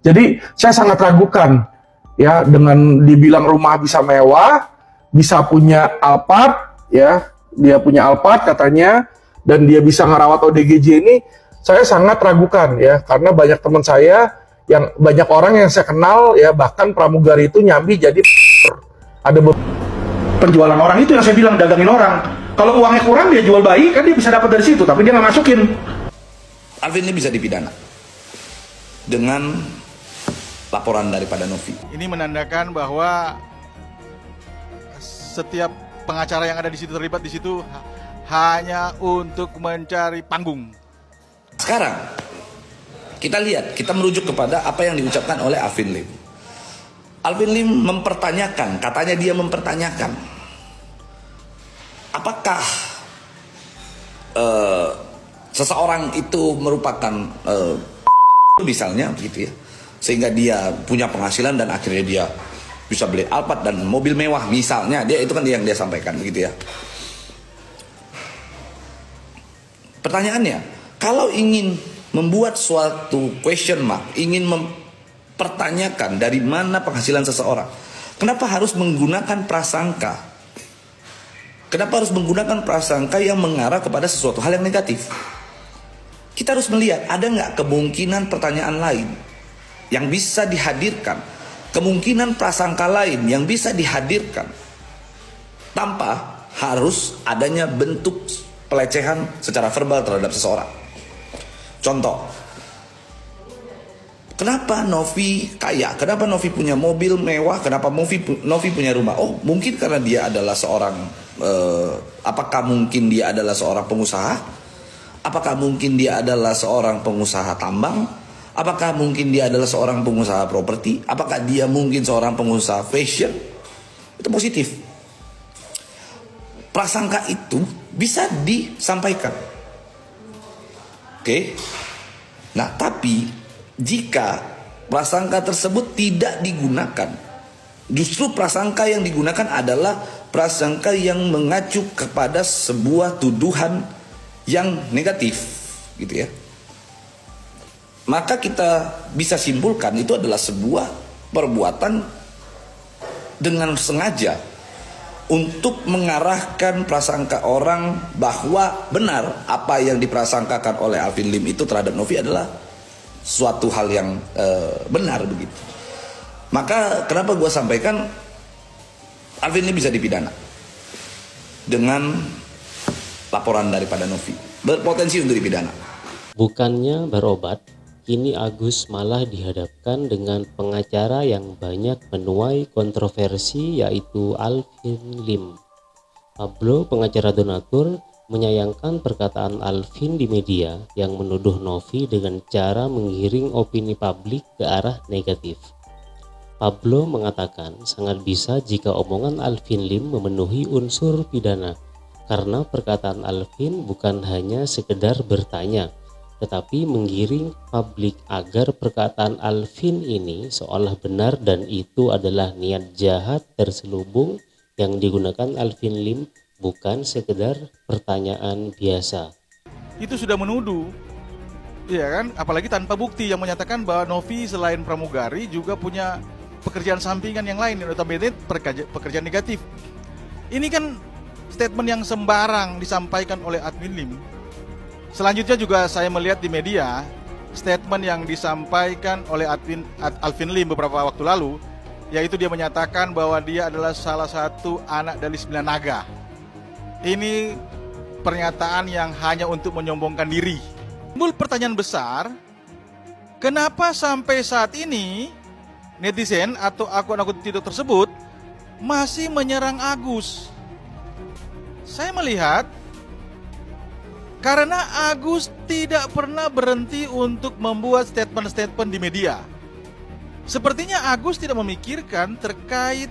Jadi saya sangat ragukan ya dengan dibilang rumah bisa mewah, bisa punya Alphard ya, dia punya Alphard katanya dan dia bisa ngerawat ODGJ ini, saya sangat ragukan ya karena banyak teman saya yang banyak orang yang saya kenal ya bahkan pramugari itu nyambi jadi ada penjualan orang itu yang saya bilang dagangin orang. Kalau uangnya kurang dia jual bayi kan dia bisa dapat dari situ tapi dia nggak masukin. Alvin ini bisa dipidana dengan laporan daripada Novi. Ini menandakan bahwa setiap pengacara yang ada di situ terlibat di situ hanya untuk mencari panggung. Sekarang kita lihat, kita merujuk kepada apa yang diucapkan oleh Alvin Lim. Alvin Lim mempertanyakan, katanya dia mempertanyakan, apakah seseorang itu merupakan misalnya begitu ya, sehingga dia punya penghasilan dan akhirnya dia bisa beli Alphard dan mobil mewah misalnya, dia itu kan yang dia sampaikan begitu ya. Pertanyaannya, kalau ingin membuat suatu question mark, ingin mempertanyakan dari mana penghasilan seseorang, kenapa harus menggunakan prasangka? Kenapa harus menggunakan prasangka yang mengarah kepada sesuatu hal yang negatif? Kita harus melihat ada nggak kemungkinan pertanyaan lain yang bisa dihadirkan, kemungkinan prasangka lain yang bisa dihadirkan tanpa harus adanya bentuk pelecehan secara verbal terhadap seseorang. Contoh, kenapa Novi kaya? Kenapa Novi punya mobil mewah? Kenapa Novi punya rumah? Oh, mungkin karena dia adalah seorang apakah mungkin dia adalah seorang pengusaha? Apakah mungkin dia adalah seorang pengusaha tambang? Apakah mungkin dia adalah seorang pengusaha properti? Apakah dia mungkin seorang pengusaha fashion? Itu positif. Prasangka itu bisa disampaikan. Oke. Nah, tapi jika prasangka tersebut tidak digunakan, justru prasangka yang digunakan adalah prasangka yang mengacu kepada sebuah tuduhan yang negatif, gitu ya. Maka kita bisa simpulkan itu adalah sebuah perbuatan dengan sengaja untuk mengarahkan prasangka orang bahwa benar apa yang diprasangkakan oleh Alvin Lim itu terhadap Novi adalah suatu hal yang benar begitu. Maka kenapa gue sampaikan Alvin Lim bisa dipidana dengan laporan daripada Novi, berpotensi untuk dipidana. Bukannya berobat, kini Agus malah dihadapkan dengan pengacara yang banyak menuai kontroversi, yaitu Alvin Lim. Pablo, pengacara donatur, menyayangkan perkataan Alvin di media yang menuduh Novi dengan cara menggiring opini publik ke arah negatif. Pablo mengatakan sangat bisa jika omongan Alvin Lim memenuhi unsur pidana, karena perkataan Alvin bukan hanya sekedar bertanya, tetapi menggiring publik agar perkataan Alvin ini seolah benar dan itu adalah niat jahat terselubung yang digunakan Alvin Lim, bukan sekedar pertanyaan biasa. Itu sudah menuduh, ya kan? Apalagi tanpa bukti yang menyatakan bahwa Novi selain pramugari juga punya pekerjaan sampingan yang lain, notabene pekerjaan negatif. Ini kan statement yang sembarang disampaikan oleh Alvin Lim. Selanjutnya juga saya melihat di media statement yang disampaikan oleh Alvin Lim beberapa waktu lalu, yaitu dia menyatakan bahwa dia adalah salah satu anak dari 9 naga. Ini pernyataan yang hanya untuk menyombongkan diri. Timbul pertanyaan besar, kenapa sampai saat ini netizen atau akun-akun TikTok tersebut masih menyerang Agus? Saya melihat karena Agus tidak pernah berhenti untuk membuat statement-statement di media. Sepertinya Agus tidak memikirkan terkait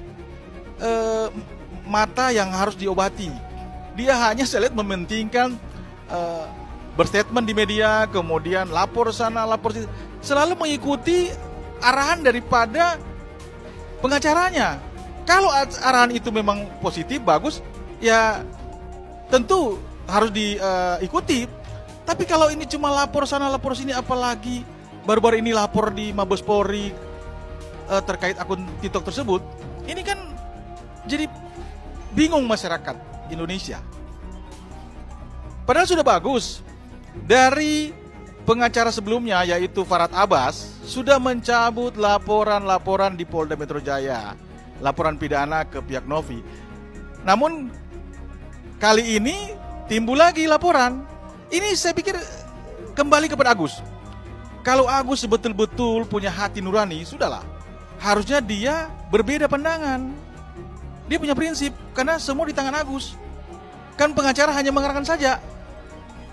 mata yang harus diobati. Dia hanya saya lihat mementingkan berstatement di media, kemudian lapor sana, lapor sini, selalu mengikuti arahan daripada pengacaranya. Kalau arahan itu memang positif, bagus, ya tentu harus diikuti. Tapi kalau ini cuma lapor sana lapor sini, apalagi baru-baru ini lapor di Mabes Polri terkait akun TikTok tersebut, ini kan jadi bingung masyarakat Indonesia. Padahal sudah bagus. Dari pengacara sebelumnya yaitu Farhad Abbas sudah mencabut laporan-laporan di Polda Metro Jaya, laporan pidana ke pihak Novi. Namun kali ini timbul lagi laporan. Ini saya pikir kembali kepada Agus. Kalau Agus betul-betul punya hati nurani, sudahlah. Harusnya dia berbeda pandangan. Dia punya prinsip, karena semua di tangan Agus. Kan pengacara hanya mengarahkan saja.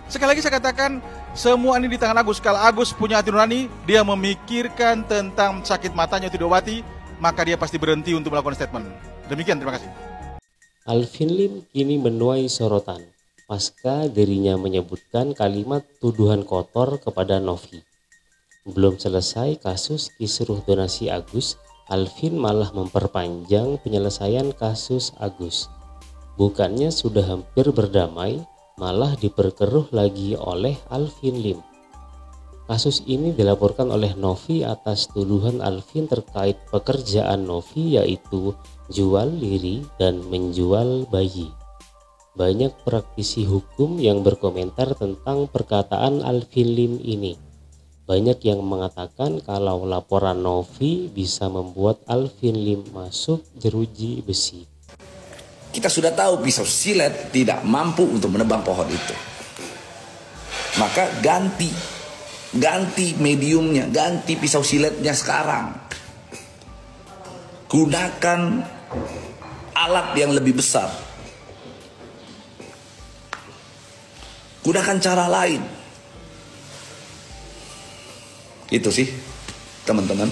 Sekali lagi saya katakan, semua ini di tangan Agus. Kalau Agus punya hati nurani, dia memikirkan tentang sakit matanya itu diobati, maka dia pasti berhenti untuk melakukan statement. Demikian, terima kasih. Alvin Lim kini menuai sorotan pasca dirinya menyebutkan kalimat tuduhan kotor kepada Novi. Belum selesai kasus kisruh donasi Agus, Alvin malah memperpanjang penyelesaian kasus Agus. Bukannya sudah hampir berdamai, malah diperkeruh lagi oleh Alvin Lim. Kasus ini dilaporkan oleh Novi atas tuduhan Alvin terkait pekerjaan Novi, yaitu jual diri dan menjual bayi. Banyak praktisi hukum yang berkomentar tentang perkataan Alvin Lim ini. Banyak yang mengatakan kalau laporan Novi bisa membuat Alvin Lim masuk jeruji besi. Kita sudah tahu pisau silet tidak mampu untuk menebang pohon itu. Maka ganti mediumnya, ganti pisau siletnya sekarang. Gunakan alat yang lebih besar. Gunakan cara lain. Itu sih, teman-teman.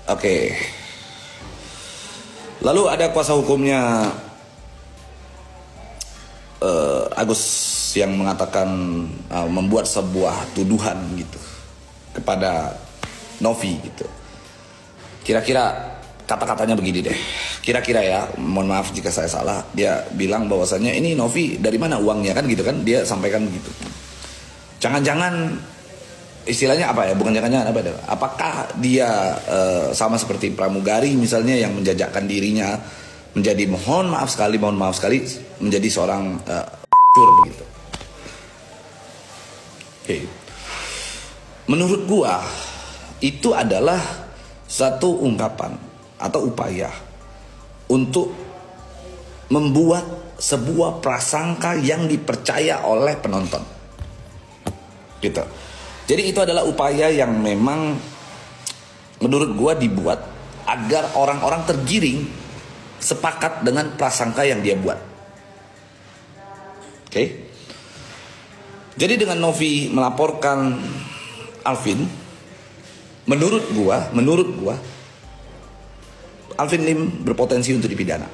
Oke. Lalu ada kuasa hukumnya Agus yang mengatakan membuat sebuah tuduhan gitu kepada Novi gitu. Kira-kira kata-katanya begini deh. Kira-kira ya, mohon maaf jika saya salah. Dia bilang bahwasannya ini Novi dari mana uangnya kan gitu kan. Dia sampaikan begitu. Jangan-jangan istilahnya apa ya? Bukan jangan-jangan apa ya? Apakah dia sama seperti pramugari misalnya yang menjajakkan dirinya menjadi mohon maaf sekali menjadi seorang cur begitu. Oke. Menurut gua itu adalah satu ungkapan atau upaya untuk membuat sebuah prasangka yang dipercaya oleh penonton. Gitu. Jadi itu adalah upaya yang memang menurut gua dibuat agar orang-orang tergiring sepakat dengan prasangka yang dia buat. Oke. Jadi dengan Novi melaporkan Alvin, menurut gua Alvin Lim berpotensi untuk dipidana.